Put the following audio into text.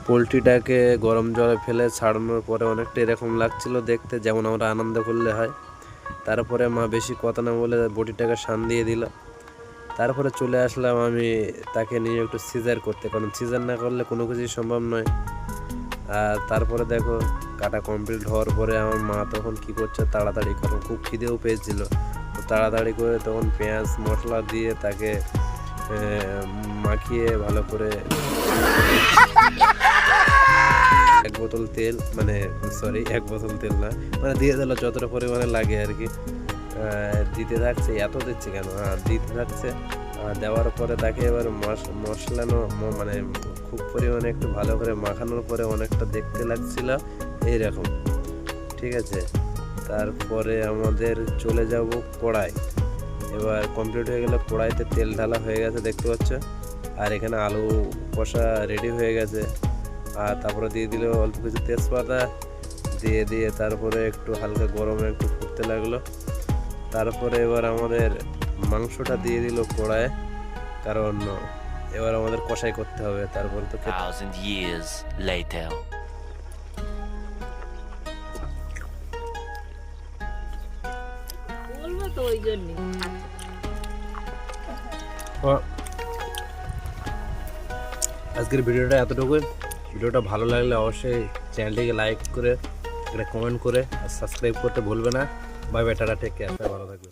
পোলট্রিটাকে গরম জলে ফেলে ছাড়ানোর পরে অনেকটা এরকম লাগছিল দেখতে, যেমন আমরা আনন্দ করলে হয়। তারপরে মা বেশি কথা না বলে বটিটাকে শান দিয়ে দিল। তারপরে চলে আসলাম আমি তাকে নিয়ে একটু সিজার করতে, কারণ সিজার না করলে কোনো কিছুই সম্ভব নয়। আর তারপরে দেখো কাটা কমপ্লিট হওয়ার পরে আমার মা তখন কি করছে, তাড়াতাড়ি, কারণ খুব খিদেও পেয়েছিল, তো তাড়াতাড়ি করে তখন পেঁয়াজ মশলা দিয়ে তাকে মাখিয়ে ভালো করে এক বোতল তেল, মানে সরি এক বোতল তেল না, মানে দিয়ে দিল যতটা পরিমাণে লাগে আর কি, দিতে থাকছে। এত দিচ্ছে কেন, দিতে থাকছে। দেওয়ার পরে তাকে এবার মশলানো, মানে খুব পরিমাণে একটু ভালো করে মাখানোর পরে অনেকটা দেখতে লাগছিল এইরকম, ঠিক আছে। তারপরে আমাদের চলে যাব কড়াই। এবার কমপ্লিট হয়ে গেলে কড়াইতে তেল ঢালা হয়ে গেছে দেখতে পাচ্ছ, আর এখানে আলু কষা রেডি হয়ে গেছে। আর তারপরে দিয়ে দিল অল্প কিছু তেজপাতা, দিয়ে তারপরে একটু হালকা গরমে একটু ফুটতে লাগলো। তারপরে এবার আমাদের মাংসটা দিয়ে দিল কড়াইয়ে, কারণ এবার আমাদের কষাই করতে হবে। তারপরে তো 1000 years later. আজকের ভিডিওটা এতটুকুই। ভিডিওটা ভালো লাগলে অবশ্যই চ্যানেলটিকে লাইক করে, একটা কমেন্ট করে আর সাবস্ক্রাইব করতে ভুলবে না। Bye bye, tata, take care, ভালো থাকবে।